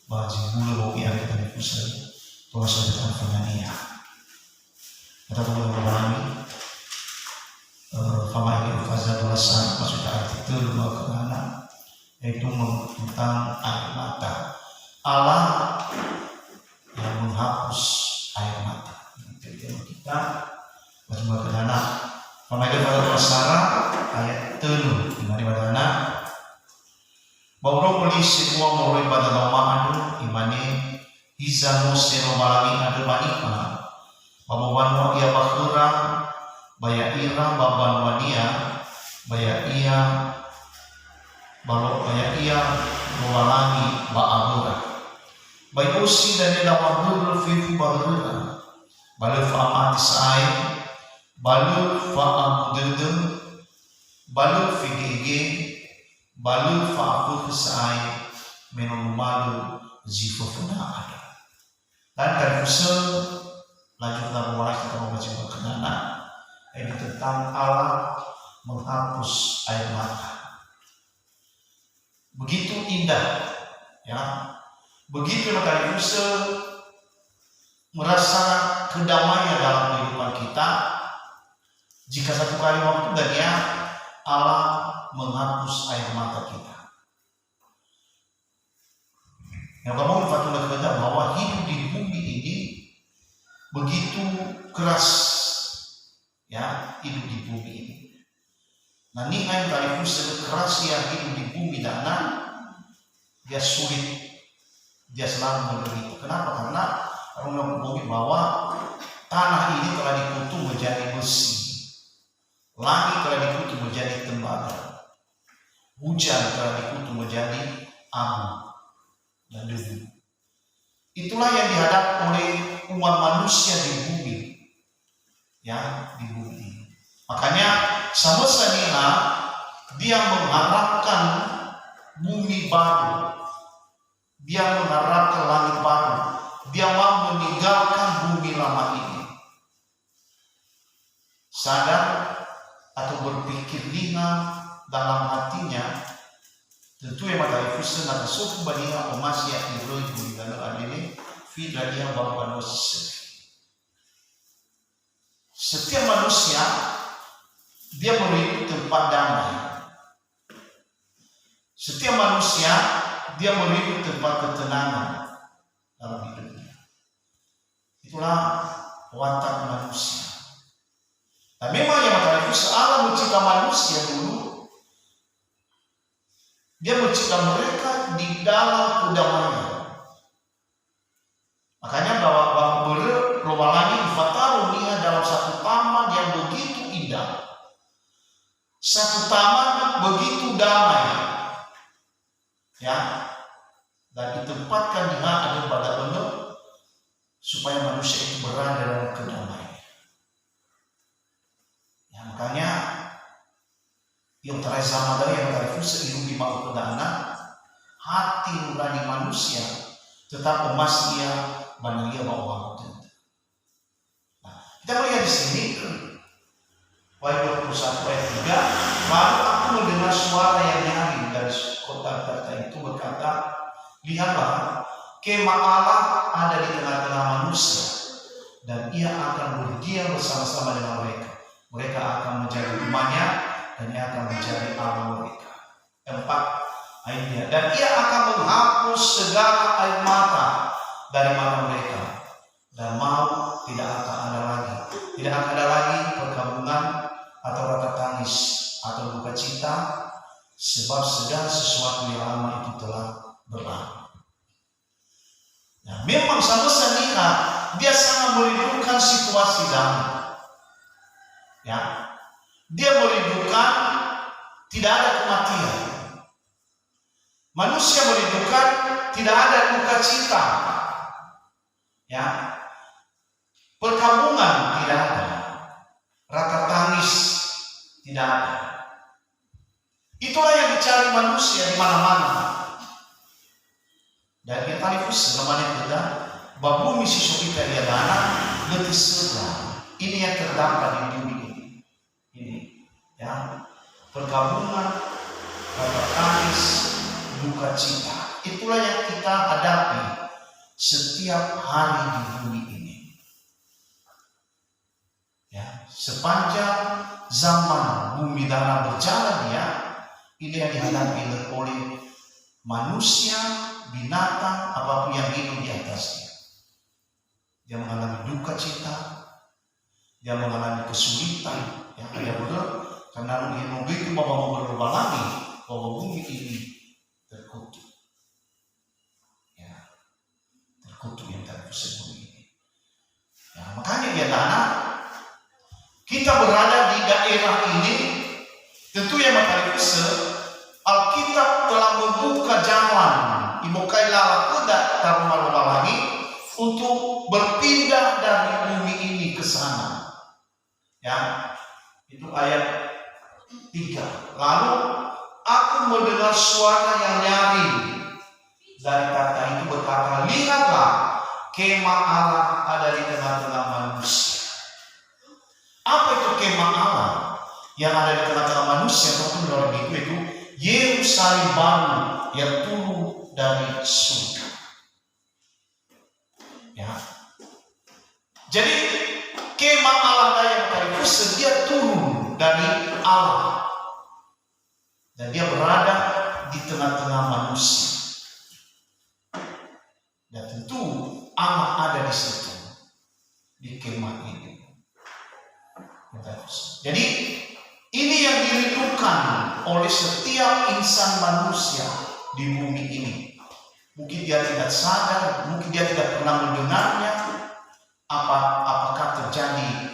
baji bulu boki ada tadi pusat tuh saja tangannya kita boleh memahami fama ini fazal balasan maksudnya arti itu dua kemana yaitu tentang air mata Allah yang menghapus air mata itu kita masuk ke dana fama ini fazal balasan ayat 3 di mana Bauro beli semua mulai pada lama adu imani izamu sero malami adu baikma babawan wa ia bakhura baya ira baban wania baya ia balok baya ia mewalangi baabura bayu si dan lawabur fi barura balu fa atisai balu fa amdudum balu fi gege balu fa'afu kesai minum malu zifufuna ada dan terfusel lanjut dalam waras kita membaca berkenaan ini tentang Allah menghapus air mata begitu indah ya begitu maka terfusel merasa kedamaian dalam kehidupan kita jika satu kali waktu dan ya Allah menghapus air mata kita. Yang kamu fatwa kita bahwa hidup di bumi ini begitu keras, ya hidup di bumi ini. Nah ini yang kali keras ya hidup di bumi dan dia sulit, dia selalu menderita. Kenapa? Karena orang bumi bahwa tanah ini telah dikutuk menjadi besi, langit telah dikutuk menjadi tembaga. Hujan telah dikutuk menjadi abu dan debu. Itulah yang dihadapi oleh umat manusia di bumi, ya di bumi ini. Makanya semesta nila dia mengharapkan bumi baru, dia mengharapkan langit baru, dia mau meninggalkan bumi lama ini. Sadar atau berpikir lina dalam hatinya tentu yang matahari fusen dan suku bania omas yang diroy di dalam adili fi dalia bapak dosis. Setiap manusia dia memiliki tempat damai. Setiap manusia dia memiliki tempat ketenangan dalam hidupnya. Itulah watak manusia. Dan memang yang matahari fusen Allah mencipta manusia dulu. Dia mencipta mereka di dalam kedamaian. Makanya bahwa berlomba-lomba difataru dia dalam satu taman yang begitu indah, satu taman begitu damai, ya, dan ditempatkan di ada pada benar supaya manusia itu berada dalam kedamaian. Ya, makanya yang terasa dari yang tadi seiring di bawah kedana hati nurani manusia tetap emas dia banalia bawa waktu. Nah, kita melihat di sini ayat 21 ayat 3 baru aku mendengar suara yang nyaring dari kota-kota itu berkata, lihatlah kemah Allah ada di tengah-tengah manusia dan ia akan berdiam bersama-sama dengan mereka. Mereka akan menjadi umatnya dan ia akan menjadi Allah mereka. 4 ayatnya. Dan ia akan menghapus segala air mata dari mata mereka dan mau tidak akan ada lagi. Tidak akan ada lagi perkabungan atau rata tangis atau duka cita sebab segala sesuatu yang lama itu telah berlalu. Nah, memang sama Nina dia sangat merindukan situasi damai. Ya, dia merindukan tidak ada kematian. Manusia merindukan tidak ada duka cita. Ya, perkabungan tidak ada, rata tangis tidak ada. Itulah yang dicari manusia di mana-mana. Dan kita talifus namanya kita, babu misi kita ia dana letih sedang. Ini yang terdapat di bumi ini. Ini, ya, perkabungan, rata tangis, duka cita. itulah yang kita hadapi setiap hari di bumi ini. Ya, sepanjang zaman bumi dana berjalan ya, ini yang dihadapi oleh manusia, binatang, apapun yang hidup di atasnya. Dia mengalami duka cita, dia mengalami kesulitan, ya, ada betul, karena begitu bahwa berbalangi bahwa bumi ini terkutuk, ya, terkutuk yang terkutuk bumi ini. Ya, makanya dia tanah, kita berada di daerah ini, tentu yang matalipuse, Alkitab telah membuka jalan, ibukai lala kuda taruh lagi untuk berpindah dari bumi ini ke sana. Ya, itu ayat 3. Lalu aku mendengar suara yang nyaring dari kata itu berkata, lihatlah kemah Allah ada di tengah-tengah manusia. Apa itu kemah Allah yang ada di tengah-tengah manusia? Tentu dalam itu Yerusalem baru yang turun dari surga. Ya. Jadi kemah Allah yang terkhusus dia turun dari Allah dan dia berada di tengah-tengah manusia. Dan tentu Allah ada di situ di kemah ini. Jadi ini yang dirindukan oleh setiap insan manusia di bumi ini. Mungkin dia tidak sadar, mungkin dia tidak pernah mendengarnya. Apakah terjadi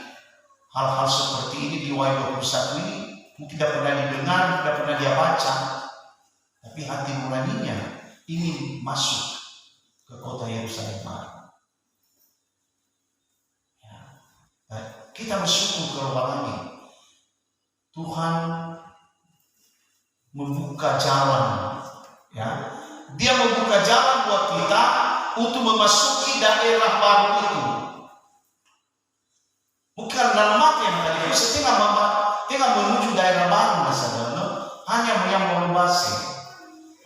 hal-hal seperti ini di Wahyu 21 ini? Mungkin tidak pernah didengar, tidak pernah dia baca. Tapi hati nuraninya ingin masuk ke kota Yerusalem baru. Ya. Nah, kita bersyukur kepada Tuhan membuka jalan, ya. Dia membuka jalan buat kita untuk memasuki daerah baru itu. Bukan dalam mati yang tadi, tinggal menuju daerah baru masalah, hanya yang melubasi.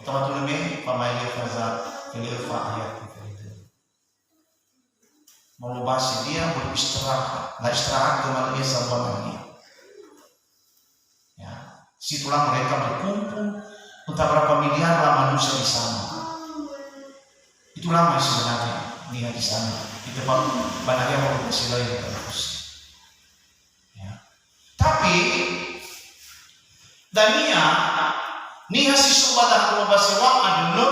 Teman-teman ini, pemain faza, kelilfa ayat itu. Melubasi dia beristirahat, nggak istirahat kembali dia sabar lagi. Situlah mereka berkumpul, entah berapa miliar lah manusia di sana. Itu lama sebenarnya lihat di sana. Di tempat banyak yang berhasil yang terus. Ya. Tapi Dania niha si subada ko basewa adno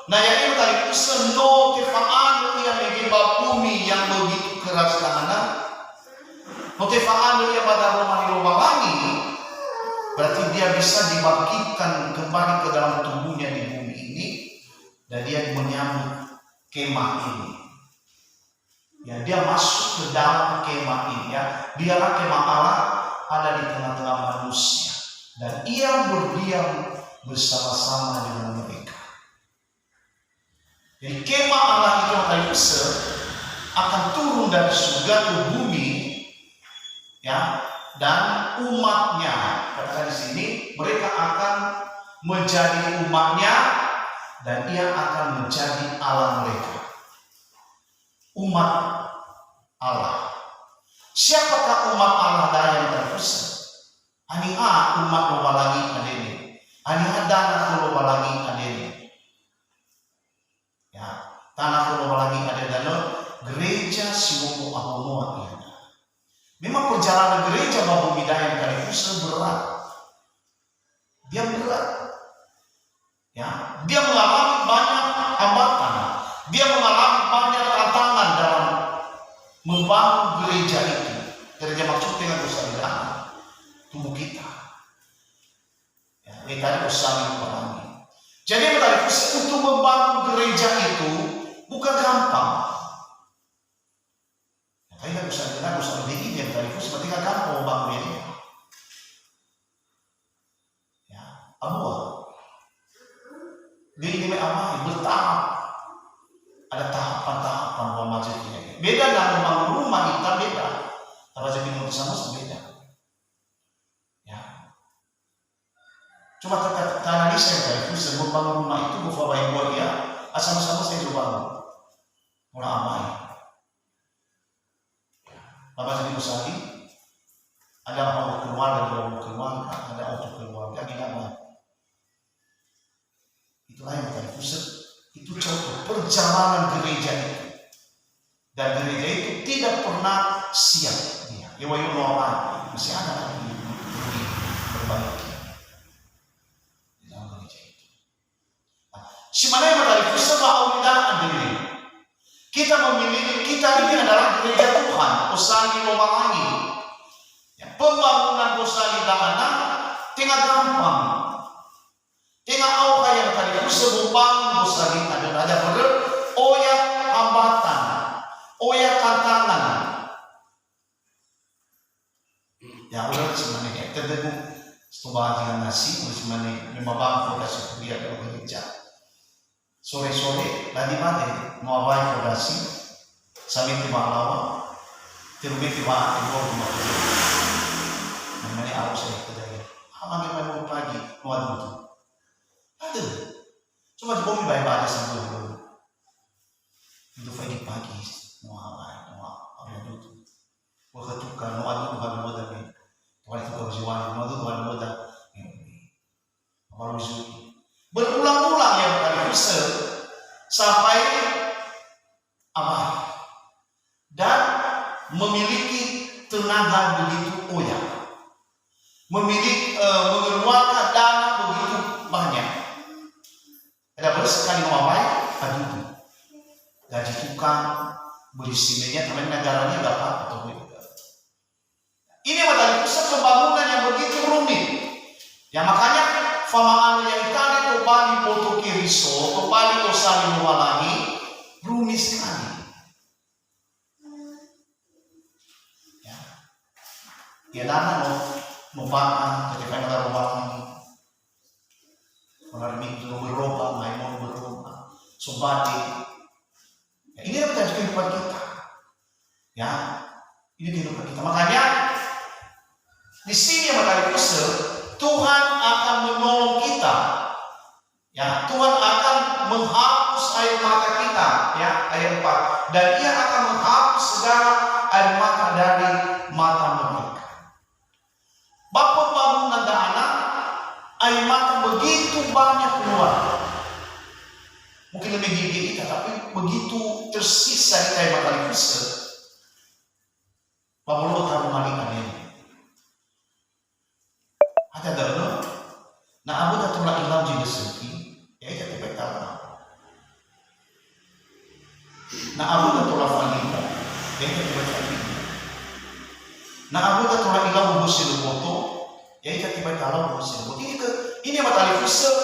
na yang tadi useno kefaan yang mengiba bumi yang begitu keras tanah. Kefaan yang pada rumah lagi. Berarti dia bisa dibangkitkan kembali ke dalam tubuhnya di bumi ini dan dia menyambut kemah ini. Ya, dia masuk ke dalam kemah ini ya. Biarlah kemah Allah ada di tengah-tengah manusia dan ia berdiam bersama-sama dengan mereka. Jadi kemah Allah itu akan turun dari surga ke bumi ya. Dan umatnya, katakan di sini, mereka akan menjadi umatnya dan ia akan menjadi Allah mereka. Umat Allah. Siapakah umat Allah yang terpusat? Aniha umat lobalangi adene. Aniha dana lobalangi adene. Ya, tanah lobalangi adene gereja siwomo ahonoa ini. Memang perjalanan gereja Bapak Bidayang kali itu berat. Dia berat. Ya, dia mengalami banyak hambatan. Dia mengalami banyak tantangan dalam membangun gereja itu. Gereja maksudnya dengan usaha tubuh kita. Ya, ini tadi usaha mengalami. Jadi untuk membangun gereja itu bukan gampang. Tapi kan usaha begini yang tadi itu seperti kan mau bangun ini. Ya, abu. Dia ini apa? Bertahap. Ada tahapan-tahapan buat masjidnya. Beda dengan membangun rumah kita beda. Tapi jadi mau sama beda. Ya. Cuma analisa yang tadi itu sebelum bangun rumah itu bufa bayi buat dia, sama-sama saya coba mulai amai. Bapak jadi musali, ada mau keluar, ada mau keluar, ada untuk keluarga tidak mau. Itulah yang tadi pusat. Itu contoh perjalanan gereja itu. Dan gereja itu tidak pernah siap dia. Ya wayu normal masih ada lagi berbaiki di dalam gereja itu. Si mana yang tadi pusat ma'aulidah diri. Kita memilih, kita ini adalah gereja Tuhan, Osani Romalangi. Ya, pembangunan Osani Dahana tengah gampang. Tengah awal yang tadi pusat membangun Osani ada ber oya hambatan, oya tantangan. Ya udah sebenarnya terdengar sebagian nasi, sebenarnya memang fondasi kuliah di gereja. Sore-sore tadi mana mau apa fondasi, sambil tiba lawan, terus tiba tiba rumah. Namanya aku saya kedai. Apa gimana pagi mau duduk? Ada. Cuma di bumi baik-baik sambil dulu. Itu pagi mau apa? Mau apa duduk? Mau ketukar, mau ada Tuhan demi. Tuhan itu kejiwaan, mau Tuhan muda. Baru suci. Berulang-ulang yang tadi besar sampai apa? Dan memiliki tenaga begitu oya, mengeluarkan dana begitu banyak. Ada bersekali mawai, aduh, gaji tukang, beli simennya, teman negaranya dapat atau tidak. Ini adalah pusat pembangunan yang begitu rumit. Ya makanya famaan yang tadi kembali foto kiriso, kembali osani mewalangi, rumit sekali. Ya dana membangun ketika ada mewalangi, mengarmik berubah, maimon berubah, sobati. Ya, ini adalah kehidupan kita. Ya, ini kehidupan kita. Makanya di sini yang besar. Tuhan akan menolong kita. Ya, Tuhan akan menghapus air mata kita, ya, ayat 4. Dan Ia akan menghapus segala air mata dari mata mereka. Bapak bangunan dan anak, air mata begitu banyak keluar. Mungkin lebih gigi kita, tapi begitu tersisa di air mata besar. Bapak lo taruh malikan ini. Ada dulu, nah abu tak tolak ilam jenis suki, ya itu tidak tahu. Nah abu tak tolak vanilla, ya itu tidak tahu. Nah abu tak tolak ilam musim foto, ya itu tidak tahu musim foto. Ini matahari fusel,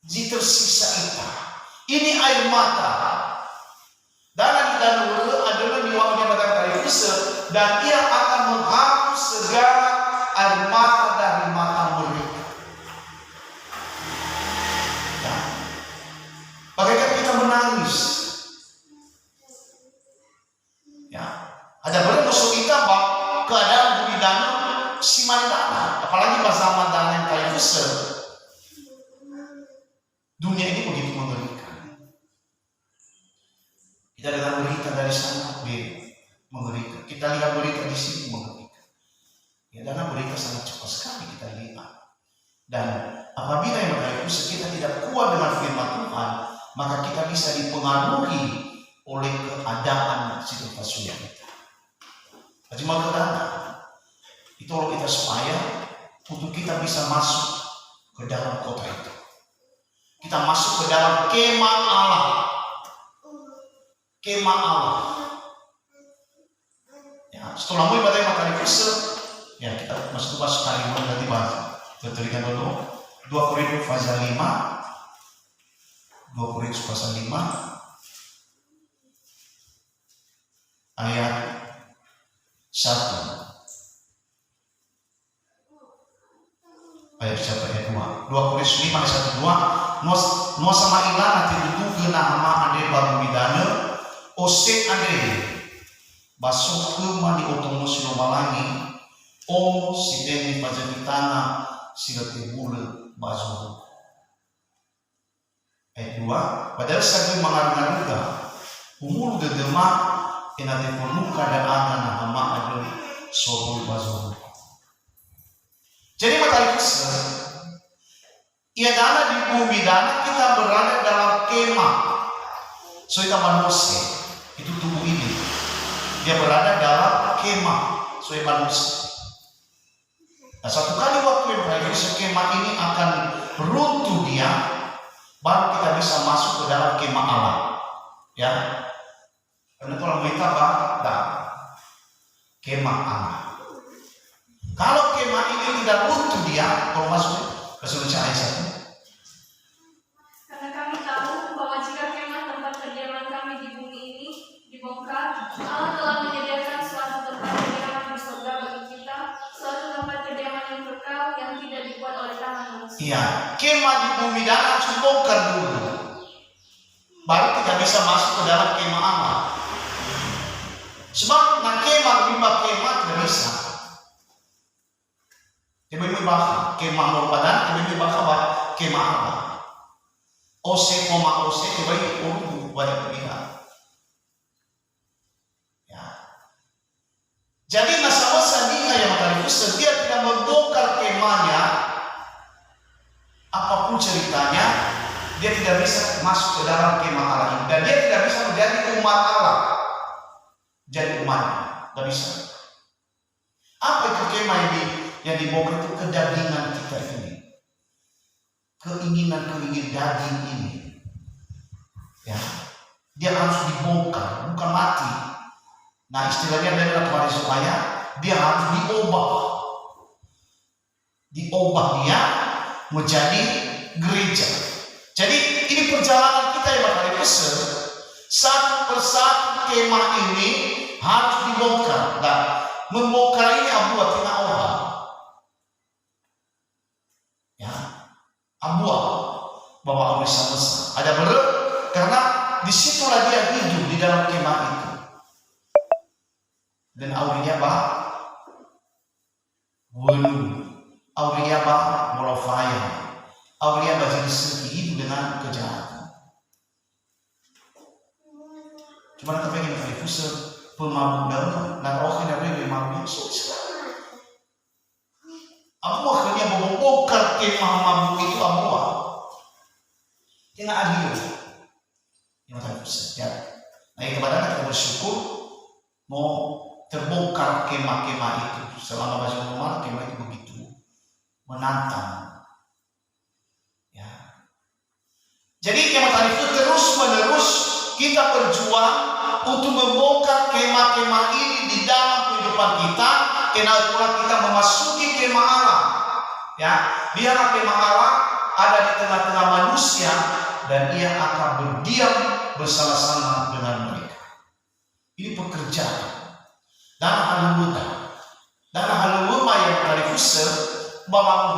jika tersisa itu. Ini air mata. Dan dulu adalah diwakilnya matahari fusel, dan ia akan menghapus segala air mata dari mata mereka. Ya. Bagaikan kita menangis. Ya. Ada banyak musuh kita keadaan bumi dana si mandana, apalagi pas zaman dana yang kayak besar. Dunia ini begitu mengerikan. Kita dengar berita dari sana mengerikan. Kita lihat berita di sini mengerikan. Ya, karena berita sangat cepat sekali kita lihat. Dan apabila yang berkaitan kita tidak kuat dengan firman Tuhan, maka kita bisa dipengaruhi oleh keadaan situasi kita. Jadi mau kedana, itu kalau kita supaya untuk kita bisa masuk ke dalam kota itu. Kita masuk ke dalam kemah Allah. Kemah Allah. Ya, setelah mulai pada matahari besar. Ya, kita masuk kalimat nanti bahas. Kita tuliskan dulu 2 Korintus pasal 5. 2 Korintus pasal 5 ayat 1. Ayat 1 ayat 2. 2 Korintus 5 ayat 1 2. No sama ilan nanti itu kena hama ade baru bidana ose ade basuk ke mani otomo silomalangi si deni pajak tanah sila tebule bazu. Ayat 2, padahal sabi mangaruga umur gegema inate pemuka dan angana hama adu sobul bazul. Jadi matahari ia dana di bumi dana kita berada dalam kemah. So kita manusia itu tubuh ini dia berada dalam kemah. So manusia. Nah, satu kali waktu yang terakhir kemah ini akan runtuh dia, baru kita bisa masuk ke dalam kemah Allah. Ya, karena kalau kita bahas kemah Allah. Kalau kemah ini tidak runtuh dia, kalau masuk ke surga Aisyah. Karena kami tahu bahwa jika kemah tempat kediaman kami di bumi ini dibongkar, Allah telah menyediakan suatu tempat kediaman di surga bagi kita, suatu tempat kediaman yang kekal yang tidak dibuat oleh tangan manusia. Iya, kemah di bumi dan harus dibongkar dulu, baru kita bisa masuk ke dalam kemah Allah. Sebab nak kemah tidak bisa. Kemah bahasa kemah merupakan kemah Allah. Ose koma ose kebaik urut pada pihak. Ya. Jadi masalah sendiri yang tarifus dia tidak membongkar kemahnya, apapun ceritanya, dia tidak bisa masuk ke dalam kemah Allah ini, dan dia tidak bisa menjadi umat Allah. Jadi umatnya, tidak bisa. Apa itu kemah yang dibongkar itu kedagingan kita ini, keinginan daging ini, ya, dia harus dibongkar, bukan mati. Nah istilahnya adalah kemarin supaya dia harus diubah dia menjadi gereja. Jadi ini perjalanan kita yang bakal dipesel, satu persatu kemah ini harus dibongkar. Dan membongkar ini abuah tidak orang. Abuah bahwa Allah sama ada berat karena disitulah dia hidup di dalam kemah itu, dan aurinya wenu auria molofaya auria jadi hidup dengan kejahatan. Cuma kita pengen fokus pemabuk dalam dan rohnya dari mabuk sukses. Abu akhirnya membongkar kemah mabuk itu Abu. Tidak adil. Yang terus ya. Nah kepada kita bersyukur mau terbongkar kemah-kemah itu. Selama bahasa Umar kemah itu begitu menantang. Ya. Jadi kemah tadi itu terus menerus kita berjuang untuk membongkar kemah-kemah ini di dalam kehidupan kita. Kenapa kita memasuki kemah Allah? Ya, biarlah kemah Allah ada di tengah-tengah manusia dan ia akan berdiam bersama-sama dengan mereka. Ini pekerjaan dan hal mudah yang dari Fusel bahwa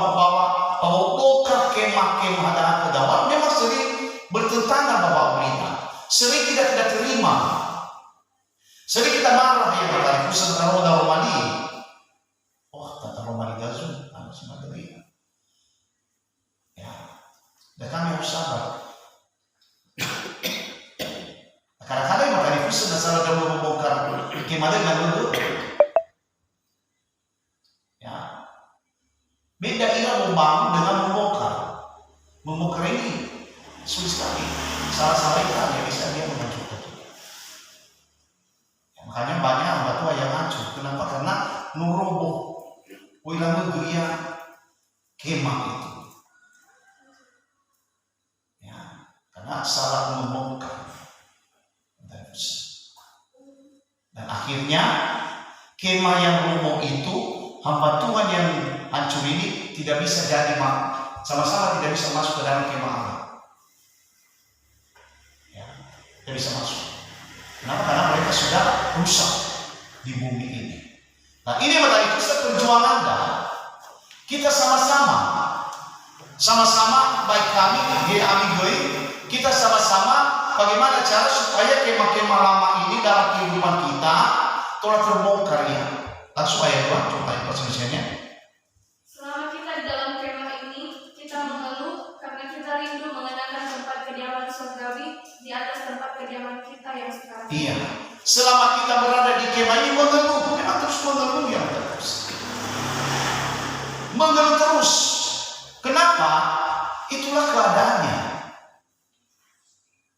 bongkar kemah-kemah dan kedawan memang sering bertentangan Bapak berita, sering kita tidak terima, sering kita marah yang dari Fusel dan Romani. Tata Romani Gazun harus materi. Ya, dan kami harus sabar. Kadang-kadang yang materi Fusel dan salah jauh membongkar kemah dengan dulu. Beda ia membangun dengan membongkar. Membongkar ini sulit sekali. Salah-salah yang bisa dia menghancurkan. Ya, makanya banyak batu yang hancur. Kenapa? Karena nuroboh wilayah geria kemah itu. Ya, karena salah membongkar. Dan akhirnya kemah yang roboh itu, hamba Tuhan yang hancur ini tidak bisa jadi sama-sama tidak bisa masuk ke dalam kemah Allah. Ya, tidak bisa masuk. Kenapa? Karena mereka sudah rusak di bumi ini. Nah ini materi kisah perjuangan Anda. Kita sama-sama baik kami di Amigoi, kita sama-sama bagaimana cara supaya kemah-kemah lama ini dalam kehidupan kita telah terbongkar ya. Langsung ayat 2 coba perselisihannya. Selama kita di dalam kemah ini, kita mengeluh karena kita rindu mengenakan tempat kediaman surgawi di atas tempat kediaman kita yang sekarang. Iya. Selama kita berada di kemah ini mengeluh, memang terus mengeluh yang terus. Mengeluh terus. Kenapa? Itulah keadaannya.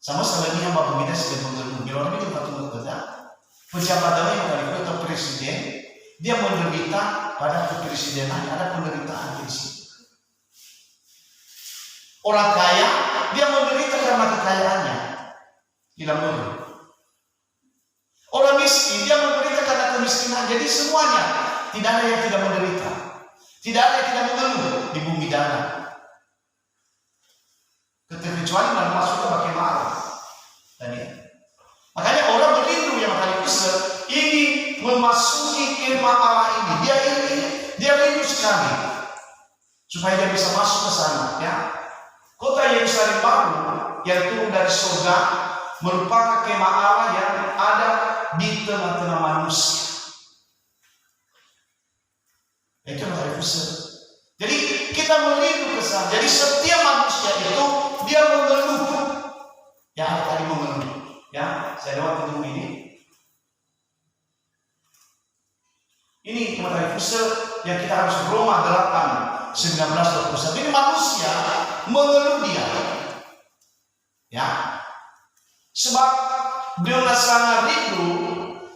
Sama sekali yang Bapak Minda sudah mengeluh. Bila orang ini patut bekerja. Pejabat yang kali atau presiden, dia menderita pada kepresidenan, ada penderitaan di situ. Orang kaya, dia menderita karena kekayaannya. Tidak mengeluh. Orang miskin, dia menderita karena kemiskinan. Jadi semuanya, tidak ada yang tidak menderita. Tidak ada yang tidak mengeluh di bumi dalam. Kecuali mana masuknya pakai marah. Dan ya. Makanya orang merindu yang kali ini memasuki kemah Allah ini. Dia rindu sekali supaya dia bisa masuk ke sana. Ya. Kota Yerusalem baru yang turun dari surga merupakan kemah Allah yang ada di tengah-tengah manusia. Itu yang dari pusat. Jadi kita merindu ke sana. Jadi setiap manusia itu dia mengeluh. Ya, tadi mengeluh. Ya, saya lewat gedung ini. Ini cuma dari pusat yang kita harus Roma 8:19-21. Ini manusia mengeluh dia. Ya. Sebab dengan sangat rindu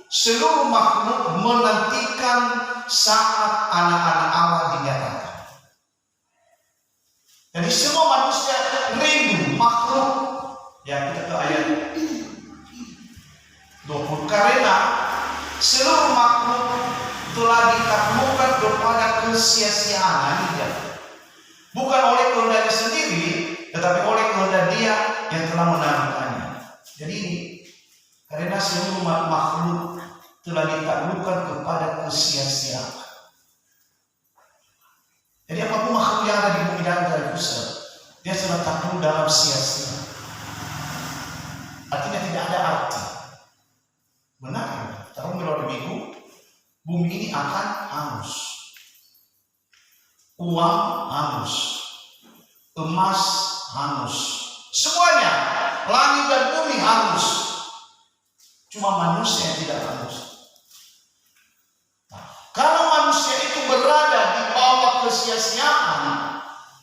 seluruh makhluk menantikan saat anak-anak Allah dinyatakan. Jadi semua manusia rindu makhluk. Ya, kita ke ayat 20. Karena seluruh makhluk telah ditaklukkan kepada kesia-siaan dia. Bukan oleh kehendaknya sendiri, tetapi oleh kehendak Dia yang telah menentukannya. Jadi ini, karena seluruh makhluk telah ditaklukkan kepada kesia-siaan. Jadi apapun makhluk yang ada di bumi dan dari pusat, dia telah takluk dalam sia-sia. Artinya tidak ada arti. Benar, tahun berapa minggu, bumi ini akan hangus. Uang hangus, emas hangus, semuanya, langit dan bumi hangus. Cuma manusia yang tidak hangus. Nah, kalau manusia itu berada di bawah kesia-siaan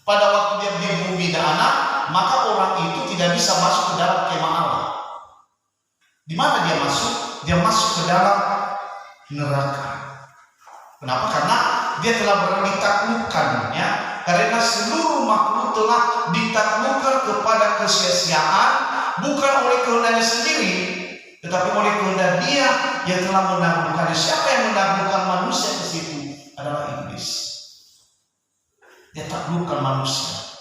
pada waktu dia di bumi dan anak, maka orang itu tidak bisa masuk ke dalam kemah Allah. Di mana dia masuk? Dia masuk ke dalam neraka. Kenapa? Karena dia telah ditaklukkan, ya. Karena seluruh makhluk telah ditaklukkan kepada kesia-siaan, bukan oleh kehendaknya sendiri, tetapi oleh kehendak Dia yang telah menaklukkannya. Siapa yang menaklukkan manusia ke situ? Adalah iblis. Dia taklukkan manusia,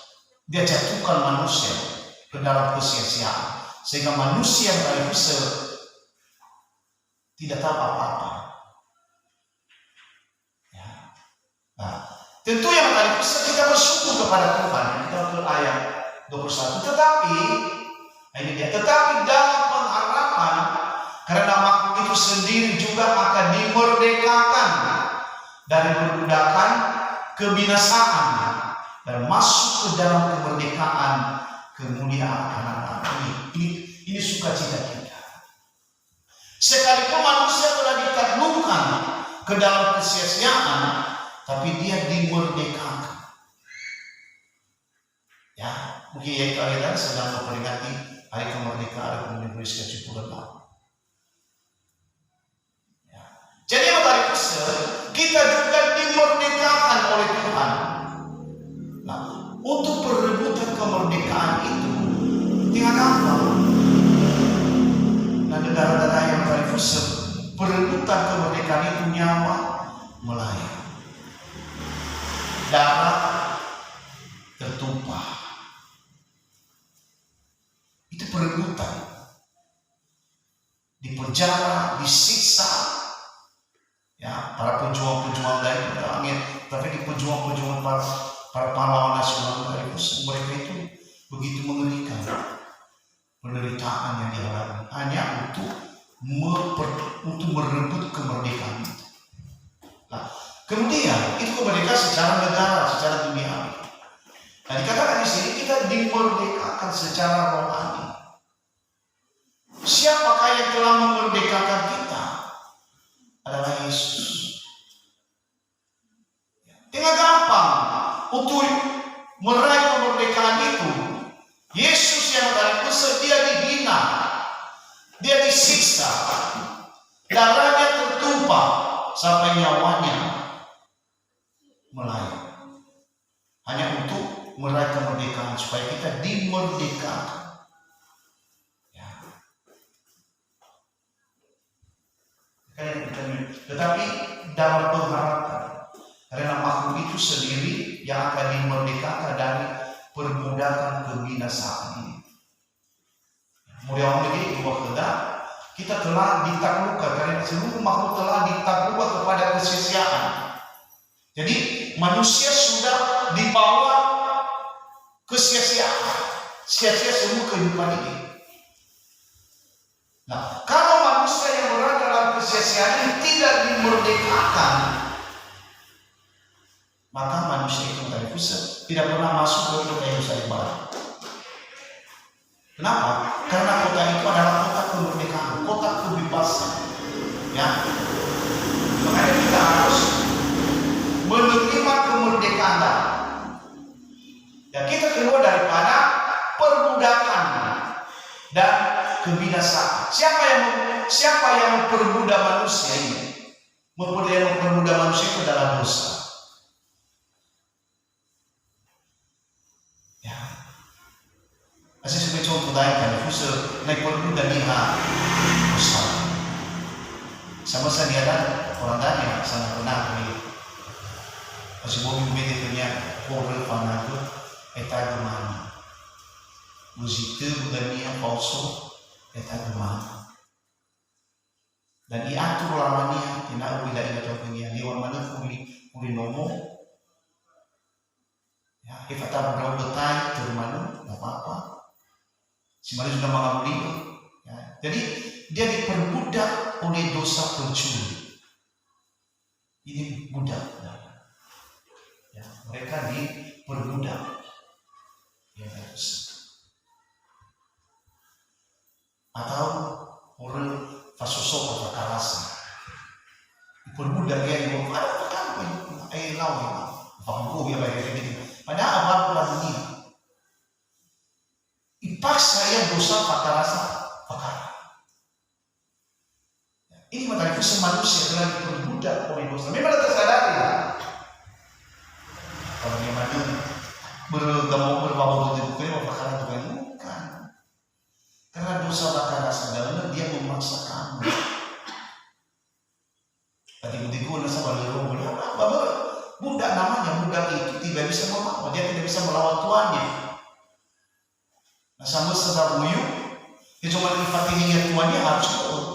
dia jatuhkan manusia ke dalam kesia-siaan, sehingga manusia yang tidak tahu apa-apa. Nah, tentu yang tadi kita bersyukur kepada Tuhan. Kita ke ayat 21. Tetapi dalam pengharapan, karena makhluk itu sendiri juga akan dimerdekakan dari perbudakan kebinasaan dan masuk ke dalam kemerdekaan kemuliaan anak-anak. Ini sukacita kita. Sekalipun manusia telah ditaklukkan ke dalam kesia-siaan, tapi dia dimerdekakan. Ya, mungkin yang kalian sedang memperingati hari kemerdekaan Republik Indonesia ke-76. Ya. Jadi dari kita juga dimerdekakan oleh Tuhan. Nah, untuk perebutan kemerdekaan itu tidak gampang. Nah, negara-negara yang dari perebutan kemerdekaan itu nyawa melayang. Darah tertumpah. Itu perebutan. Di penjara, disiksa. Ya, para pejuang-pejuang dari langit, tapi di pejuang-pejuang para pahlawan nasional dari mereka itu begitu mengerikan penderitaan yang dialami hanya untuk merebut kemerdekaan itu. Nah, kemudian itu kemerdekaan secara negara, secara dunia. Nah, dikatakan di sini kita dimerdekakan secara rohani. disiksa, darahnya tertumpah sampai nyawanya melayang, hanya untuk meraih kemerdekaan supaya kita dimerdekakan. Ya. Tetapi dalam pengharapan, karena makhluk itu sendiri yang akan dimerdekakan dari perbudakan kebinasaan ini. Mudah-mudahan begini dua kehendak, kita telah ditaklukkan karena seluruh makhluk telah ditaklukkan kepada kesia-siaan. Jadi manusia sudah dibawa kesia-siaan, sia-sia semua kehidupan ini. Nah, kalau manusia yang berada dalam kesia-siaan ini tidak dimerdekakan, maka manusia itu tidak pernah masuk ke kota Yerusalem. Kenapa? Karena kota itu adalah kota kemerdekaan, kota kebebasan. Ya, makanya kita harus menerima kemerdekaan. Ya, kita keluar daripada perbudakan dan kebinasaan. Siapa yang memperbudak manusia ini? Memperbudak manusia itu adalah dosa. Masih sebagai contoh lain kan, Fusel naik perbudak niha besar. Sama saya ada orang tanya sana pernah ni. Masih mau bumi punya korel panah tu, eta gimana? Musik bukan niha palsu, eta gimana? Dan diatur lamanya, tidak bila ia tahu punya di mana kuli nomo. Ya, kita tak berdoa betai termanu, tak apa-apa. Si Maria sudah mengambil, ya. Jadi dia diperbudak oleh dosa pencuri. Ini budak, ya. Mereka diperbudak, ya, atau orang fasosok atau karasa diperbudak dia yang lau ya baik gitu. Padahal apa dunia? Ipaksa yang dosa fakta rasa fakar. Ini materi manusia telah diperbudak oleh dosa. Memang tersadari ya. Kalau dia maju berbawa dengan buku ini fakar itu bukan. Karena dosa fakta rasa dalam dia memaksa kamu. Tadi begitu nasa balero apa? Budak namanya budak itu tidak bisa melawan, dia tidak bisa melawan tuannya. Nah, sama sedang buyuk, dia cuma difatihnya tuannya harus turun.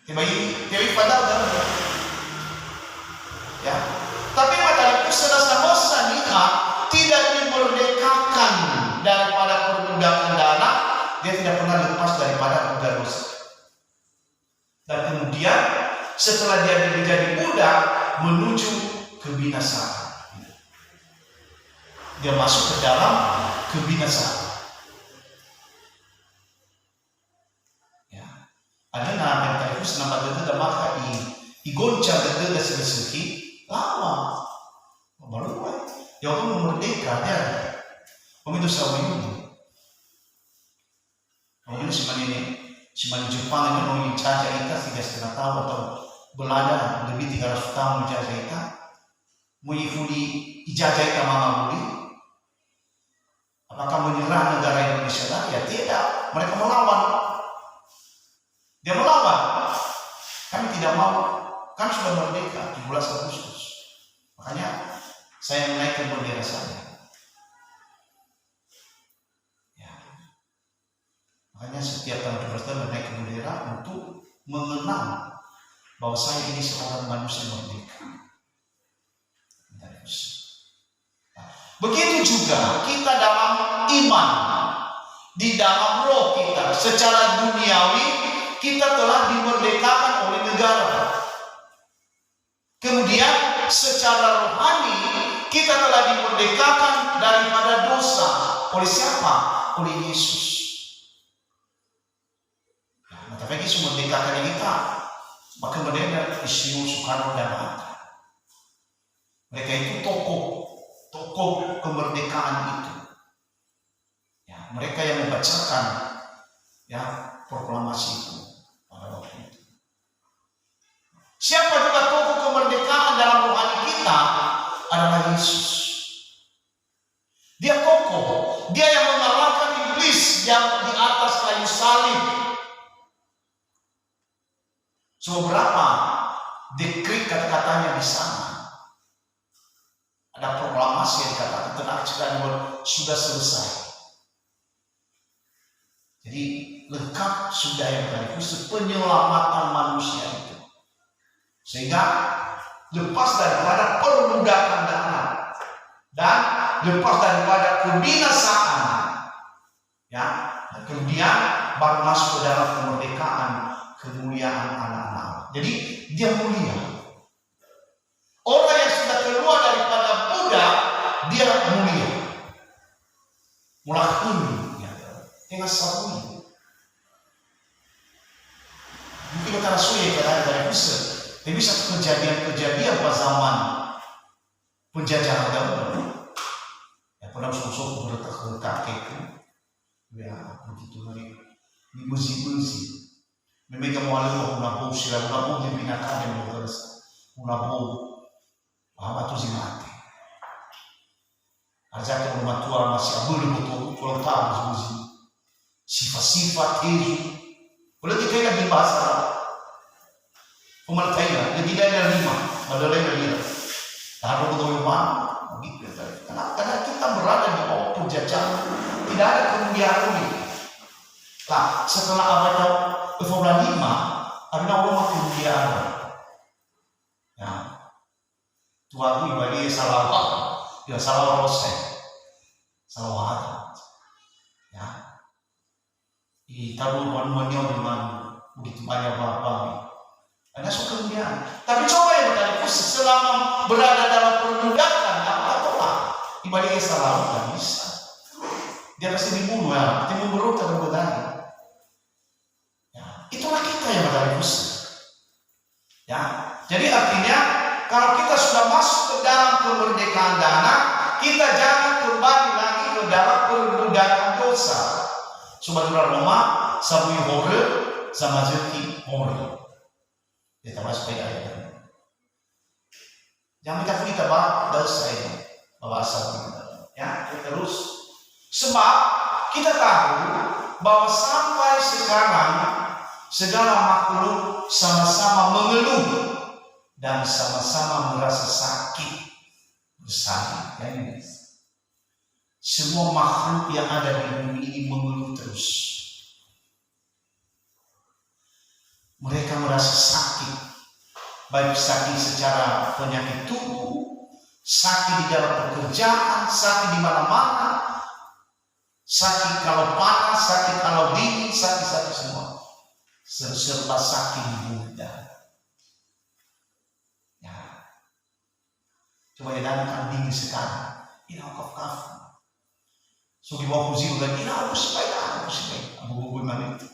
Tiba-tiba padahal dah. Ya, tapi pada selasa-masa nikah tidak dimerdekakan daripada perbudakan dana, dia tidak pernah lepas daripada budak dosa. Dan kemudian setelah dia menjadi budak menuju kebinasaan, dia masuk ke dalam kebinasaan. Ya, ada nama yang terus nama itu maka igoncang itu dah sedikit lama, baru ya waktu merdeka dia, itu sama ini, si mana Jepang itu mau menjajah kita 3,5 tahun atau Belanda lebih 300 tahun menjajah kita. Mengikuti ijazah kita Mama Budi, apakah menyerah negara Indonesia lagi? Ya tidak, mereka melawan. Dia melawan. Kami tidak mau, kami sudah merdeka 17 Agustus. Makanya saya menaikkan bendera saya. Ya. Makanya setiap tahun 17 tahun menaikkan bendera untuk mengenang bahwa saya ini seorang manusia merdeka. Begitu juga kita dalam iman, di dalam roh kita, secara duniawi kita telah dimerdekakan oleh negara. Kemudian secara rohani kita telah dimerdekakan daripada dosa. Oleh siapa? Oleh Yesus. Nah, tapi Yesus merdekakan kita. Maka mereka Isyur, Soekarno dan Hatta. Mereka itu tokoh kemerdekaan itu. Ya, mereka yang membacakan ya proklamasi itu pada waktu itu. Siapa juga tokoh kemerdekaan dalam rohani kita adalah Yesus. Dia kokoh, dia yang mengalahkan iblis yang di atas kayu salib. Seberapa dekrit kata-katanya di sana. Ada proklamasi yang dikatakan tenang sekali sudah selesai. Jadi lengkap sudah yang tadi penyelamatan manusia itu. Sehingga lepas daripada perbudakan dalam dan lepas daripada kebinasaan, ya, dan kemudian baru masuk ke dalam kemerdekaan, kemuliaan anak-anak. Jadi dia mulia. Orang yang sudah keluar daripada budak, dia mulia. Mulai ini, ya, dengan sabuni. Mungkin kita sulit dari pusat. Tapi satu kejadian pada zaman penjajahan dahulu, ya pernah sosok berletak kakek, ya begitu hari di besi. Mereka malu menabung sila menabung di binatang yang berkeras, menabung apa tu mati. Ajak rumah tua masih abul betul, kalau tahu besi, sifat-sifat itu, boleh kita dibahas. Pemerintahnya, jadi ada 5, ada lain. Taruh ke rumah, begitu. Karena kita berada di bawah penjajahan, tidak ada kemuliaan ini. Nah, setelah abad ke-5, ada orang kemuliaan. Ya, Tuhan ibadah salawat, ya salawat rosen, salawat. Ya, ditaruh manuannya dengan begitu banyak apa. Ada suka kemuliaan. Tapi coba yang berkali selama berada dalam perbudakan, apa tolak ibadah salah tak bisa. Dia pasti dibunuh, ya, dia memberontak berbedanya. Ya, itulah kita yang berkali ya. Jadi artinya kalau kita sudah masuk ke dalam kemerdekaan dana, kita jangan kembali lagi ke dalam perbudakan dosa. Subhanallah Roma, sabui hore, sama jeki hore. Kita masuk ke ayat. Jangan kita bahas dosa ini, bahasa kita. Ya, terus. Sebab kita tahu bahwa sampai sekarang segala makhluk sama-sama mengeluh dan sama-sama merasa sakit bersama. Ya, ini. Semua makhluk yang ada di bumi ini mengeluh terus. Mereka merasa sakit, baik sakit secara penyakit tubuh, sakit di dalam pekerjaan, sakit di mana-mana, sakit kalau panas, sakit kalau dingin, sakit semua. Serba sakit di bumi. Ya, coba lihat dingin sekarang, ini kaf. So di bawah musim lagi, ini aku supaya abu-abu mana itu.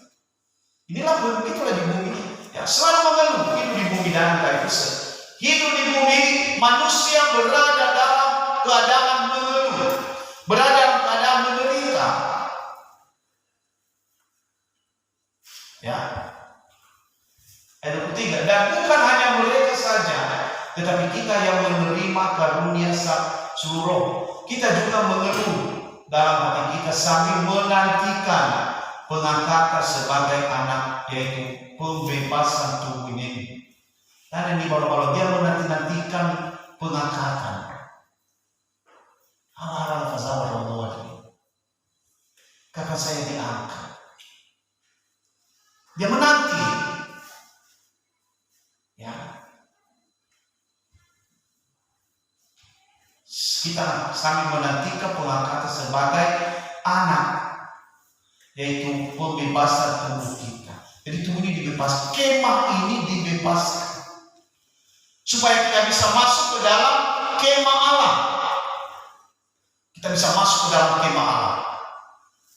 Inilah begitulah di bumi ini. Ya, selalu mengeluh hidup di bumi dan kayu. Hidup di bumi ini manusia berada dalam keadaan mengeluh, berada dalam keadaan menderita. Ya. Ayat 3. Dan bukan hanya mereka saja, tetapi kita yang menerima karunia seluruh. Kita juga mengeluh dalam hati kita sambil menantikan pengangkatan sebagai anak, yaitu pembebasan tubuh ini. Dan ini baru-baru dia menanti-nantikan pengangkatan. Hal-hal fazawar Allah ini. Kapan saya diangkat? Dia menanti. Ya. Kita sambil menantikan pengangkatan sebagai anak, yaitu pembebasan tubuh kita. Jadi tubuh ini dibebaskan, kemah ini dibebaskan supaya kita bisa masuk ke dalam kemah Allah. Kita bisa masuk ke dalam kemah Allah.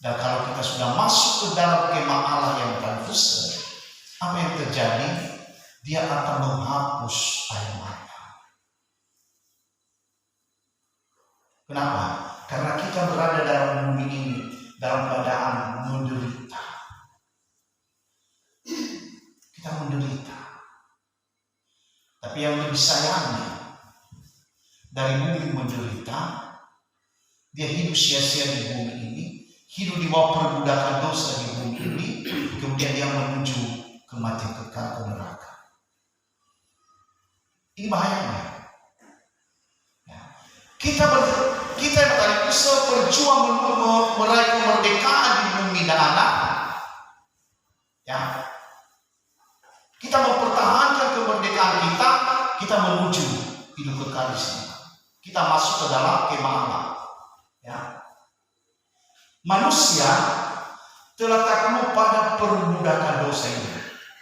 Dan kalau kita sudah masuk ke dalam kemah Allah yang transfer, apa yang terjadi? Dia akan menghapus air mata. Kenapa? Karena kita berada dalam bumi ini dalam keadaan menderita. yang lebih sayangi dari bumi menderita. Dia hidup sia-sia di bumi ini, hidup di bawah perbudakan dosa di bumi ini, kemudian dia menuju kematian kekal, ke neraka. Ini bahayanya. Ya. Kita yang tadi bisa berjuang meraih kemerdekaan di bumi dan anak. Ya. Kita mempertahankan kemerdekaan kita menuju hidup kekal di sini. Kita masuk ke dalam kemah Allah. Ya. Manusia telah takluk pada perbudakan dosa ini.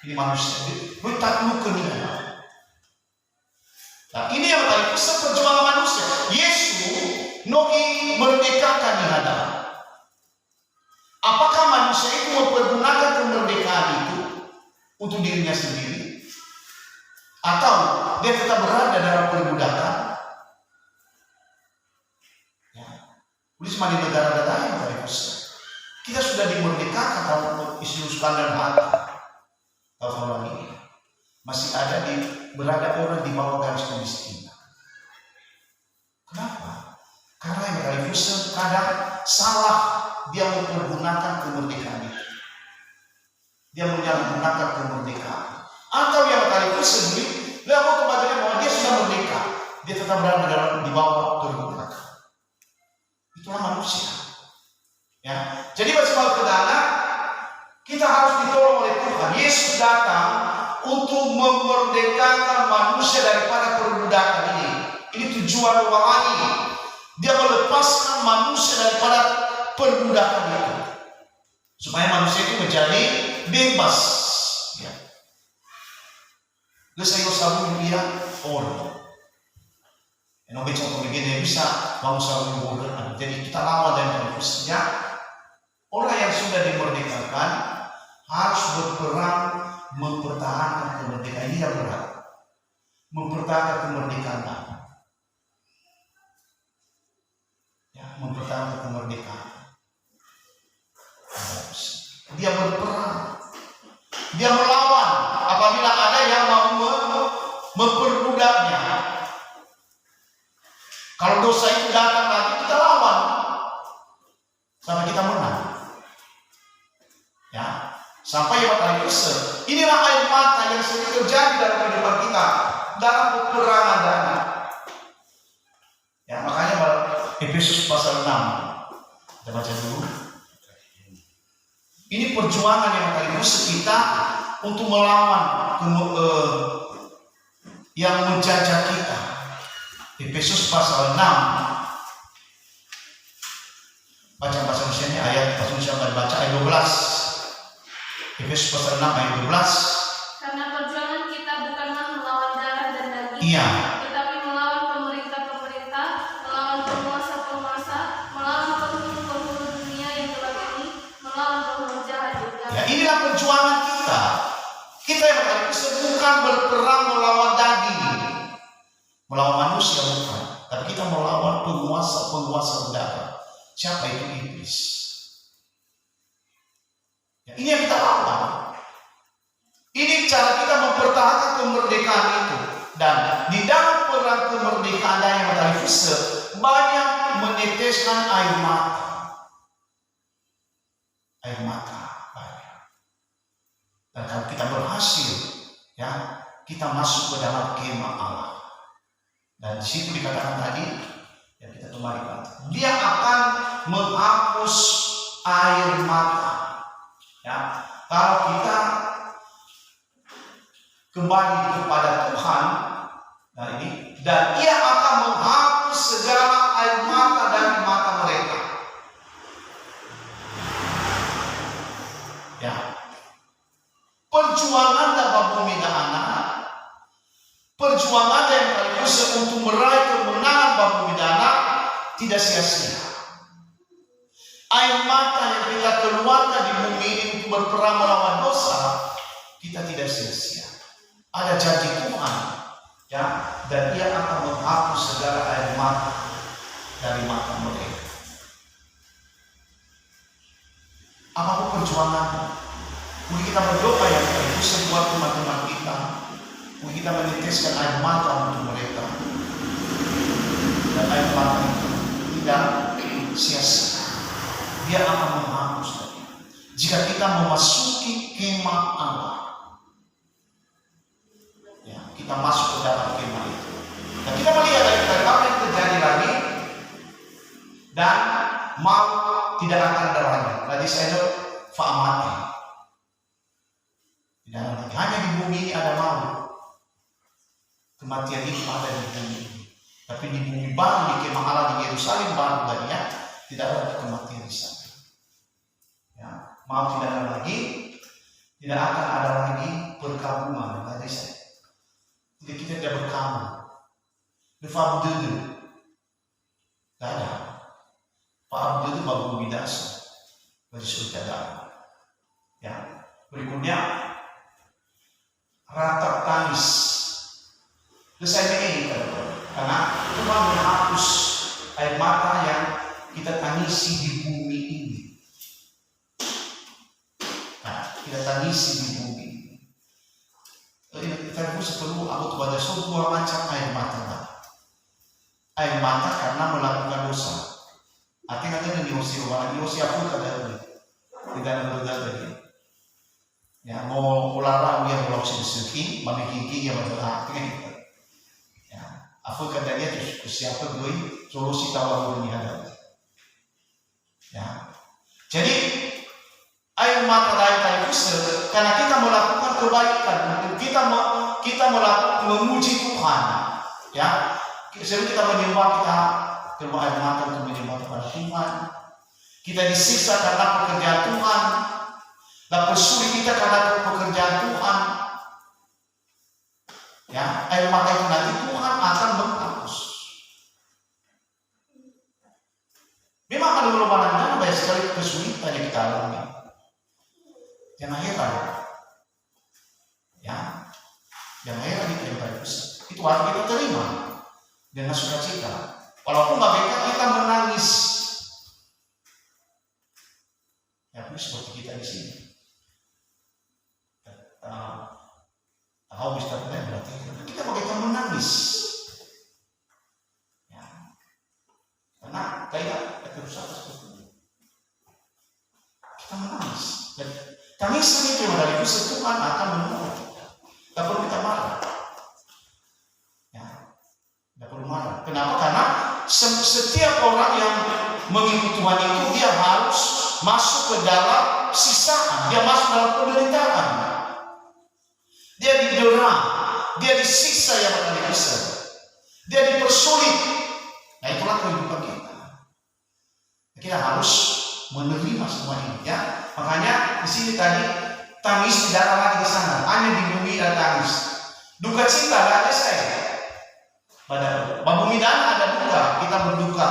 Ini manusia. Dia takluk ke dunia. Nah, ini yang tadi perjuangan manusia. Yesus nogi merdekakan yang ada. Apakah manusia itu mempergunakan kemerdekaan itu untuk dirinya sendiri, atau dia tetap berada dalam perbudakan? Ya. Di negara-negara yang tadi kita sudah dimerdekakan kalau isu dan harta. Tahun ini masih ada berada orang di bawah garis kemiskinan. Kenapa? Karena yang tadi kadang salah dia mempergunakan kemerdekaan itu. Dia menyalahgunakan kemerdekaan. Atau yang tadi sendiri dia mau kembali bahwa dia sudah merdeka, dia tetap berada di bawah perbudakan. Itulah manusia. Ya, jadi bersama saudara, kita harus ditolong oleh Tuhan. Yesus datang untuk memerdekakan manusia daripada perbudakan ini. Ini tujuan rohani. Dia melepaskan manusia daripada perbudakan itu, supaya manusia itu menjadi bebas. Ya. Saya sabu dia orang. Yang contoh begini bisa bangsa orang. Jadi kita lawan dengan khususnya orang yang sudah dimerdekakan harus berperang mempertahankan kemerdekaan. Ini yang berat. Mempertahankan kemerdekaan. Ya, mempertahankan kemerdekaan. Dia berperang. Dia melawan apabila ada yang mau memperbudaknya. Kalau dosa itu datang lagi, kita lawan sampai kita menang. Ya, sampai yang tadi besar. Inilah air mata yang sering terjadi dalam kehidupan kita dalam peperangan dana. Ya, makanya Efesus pasal 6 kita baca dulu. Ini perjuangan yang tadi besar kita untuk melawan yang menjajah kita. Efesus pasal 6. Baca bahasa Indonesia ayat bahasa Indonesia baca ayat 12. Efesus pasal 6 ayat 12. Karena perjuangan kita bukanlah melawan darah dan daging, Iya. tetapi melawan pemerintah-pemerintah, melawan penguasa-penguasa, melawan penghulu-penghulu dunia yang gelap ini, melawan roh-roh jahat juga. Ya, inilah perjuangan kita. Kita yang bukan berperang melawan daging, melawan manusia bukan, tapi kita melawan penguasa udara. Siapa itu? Iblis. Ya, ini yang kita lawan. Ini cara kita mempertahankan kemerdekaan itu. Dan di dalam perang kemerdekaan yang tadi banyak meneteskan air mata. Air mata banyak. Dan kalau kita berhasil, ya, kita masuk ke dalam kemah Allah. Dan di situ dikatakan tadi, ya kita kembali, dia akan menghapus air mata. Ya, kalau kita kembali kepada Tuhan, nah ini, dan ia akan menghapus segala air mata dari mata mereka. Ya, perjuangan dalam bumi dan anak, perjuangan yang sekaligus untuk meraih kemenangan bagi bumi dan anak tidak sia-sia. Air mata yang kita keluarkan di bumi ini untuk berperang melawan dosa, kita tidak sia-sia. Ada janji Tuhan, ya, dan ia akan menghapus segala air mata dari mata mereka. Apapun perjuangan, mungkin kita berdoa yang itu sebuah teman-teman kita kita meneteskan air mata untuk mereka, dan air mata itu tidak sia-sia. Dia akan menghapus. Jika kita memasuki kemah Allah, ya, kita masuk ke dalam kemah itu, dan kita melihat dari apa yang terjadi lagi, dan maut tidak akan ada lagi. Tadi saya fa'amati, tidak ada lagi. Hanya di bumi ini ada maut. Kematian itu ada di bumi ini. Tapi di bumi baru, di kemah Allah di Yerusalem baru tadi ya, tidak ada kematian di sana. Ya, maut tidak ada lagi, tidak akan ada lagi perkabungan. Tadi saya, jadi kita tidak berkabung. Lepas dulu, tidak ada. Pak itu baru bidasa, bagi surga. Ya, berikutnya ratap tangis. Terus saya ini karena Tuhan menghapus air mata yang kita tangisi di bumi ini. Nah, kita tangisi di bumi ini. Kita perlu aku pada sebuah macam air mata. Air mata karena melakukan dosa. Artinya kan di Hosea pun ada tidak ada tadi. Ya, mau ulara dia pulau sedikit, mami gigi yang berarti. Aku kata dia siapa gue solusi tawar dunia ada. Ya. Jadi air mata dari itu karena kita melakukan kebaikan, kita melakukan memuji Tuhan. Ya. Sebelum kita menyembah kita keluar air mata untuk menyembah kepada Tuhan. Kita disiksa karena pekerjaan Tuhan. Dan persulit kita karena pekerjaan Tuhan. Ya, air mata itu nanti Tuhan akan menghapus. Memang ada beberapa banyak sekali kesulitan yang kita alami. Jangan heran. Ya, jangan heran itu yang bagus. Itu harus kita terima dengan sukacita. Walaupun bagaimana kita menangis. Ya, seperti kita di sini. Tahu bisa berarti kita bagaimana menangis. Ya. Karena kayak kerusakan seperti ini. Kita menangis. Dan tangisan itu dari Tuhan akan menolong kita. Tidak perlu kita marah. Ya. Tidak perlu marah. Kenapa? Karena setiap orang yang mengikuti Tuhan itu dia harus masuk ke dalam siksaan. Dia masuk dalam penderitaan. Dia didera, dia disiksa yang akan disiksa, dia dipersulit. Nah itulah kehidupan kita. Kita harus menerima semua ini. Ya, makanya di sini tadi tangis tidak ada lagi di sana, hanya di bumi ada tangis. Duka cita tidak ada saya. Pada bumi dan ada duka, kita berduka.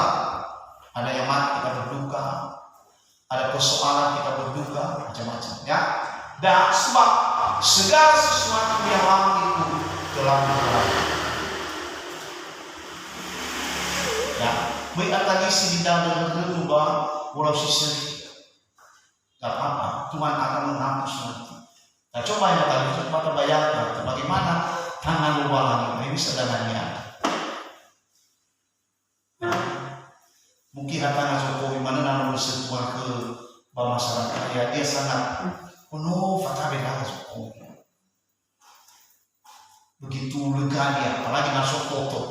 Ada yang mati kita berduka, ada persoalan kita berduka, macam-macam. Ya, dan sebab segala sesuatu yang lama itu telah berlalu. Ya, baik tadi sidang dan berubah walau sisi tak apa, Tuhan akan menghapus nanti. Nah, coba yang tadi kita bayangkan bagaimana tangan lubangan ini sederhananya. Nah, mungkin tangan Jokowi mana nama bersentuhan ke masyarakat ya, dia sangat penuh fatalitas. Begitu lega dia, apalagi masuk foto.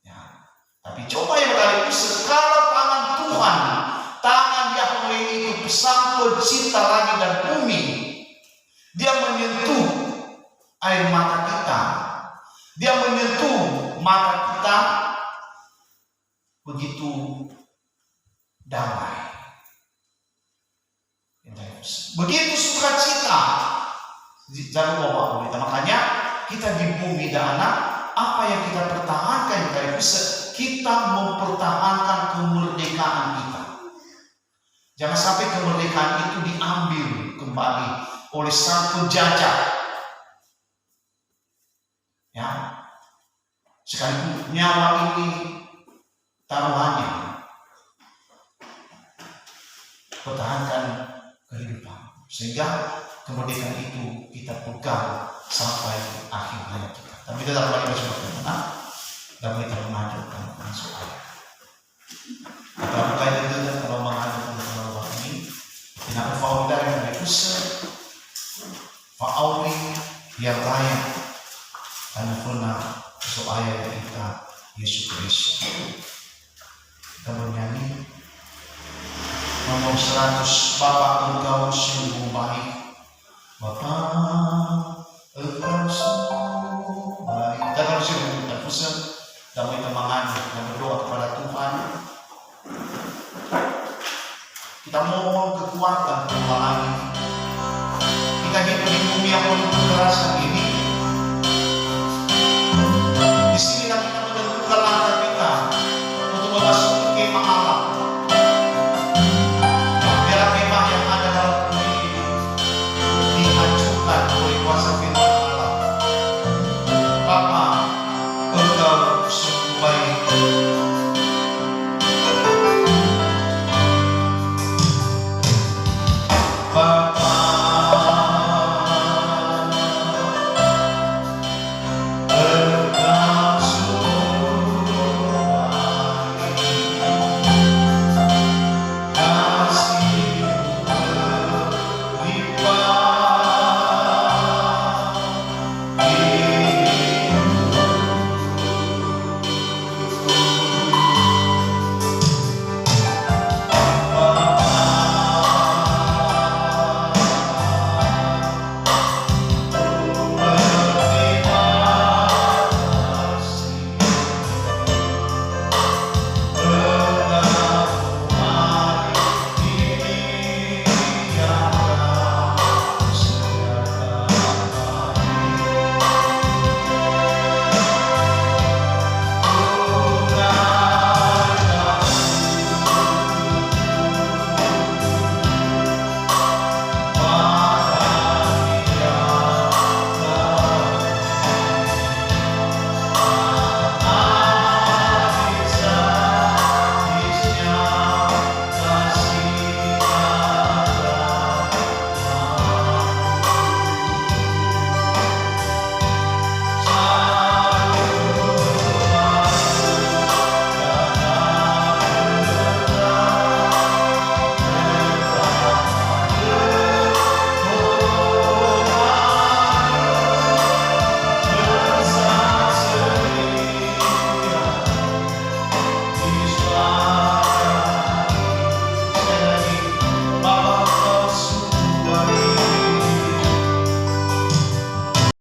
Ya. Tapi coba yang kali itu sekala tangan Tuhan, tangan Yahweh itu sang pencipta langit dan bumi, dia menyentuh air mata kita, dia menyentuh mata kita, begitu damai. Begitu sukacita. Jangan lupa kita. Makanya kita di bumi dan anak, apa yang kita pertahankan dari kita mempertahankan kemerdekaan kita. Jangan sampai kemerdekaan itu diambil kembali oleh sang penjajah. Ya, sekalipun nyawa ini taruhannya, pertahankan kehidupan sehingga kemerdekaan itu kita pegang sampai akhir hayat kita. Tapi tetap lagi bersama kita, damai termajukan masuk ayat. Kalau kaya dengan kalau mengandung Allah ini, tidak faul dari pusat, faul yang layak, karena pernah masuk ayat kita Yesus Kristus. Kita bernyanyi nomor 100, Bapa Engkau sungguh baik, Bapa Engkau sungguh baik. Kita harus kita pusat damai temangan dan berdoa kepada Tuhan. Kita mohon kekuatan Tuhan lagi. Kita hidup di bumi yang penuh kekerasan ini. Di sini kita menentukan langkah kita untuk memasuki kemah Allah. Biar kemah yang ada dalam bumi ini dihancurkan oleh kuasa firman Allah. Bapa, Engkau sungguh baik. Islam.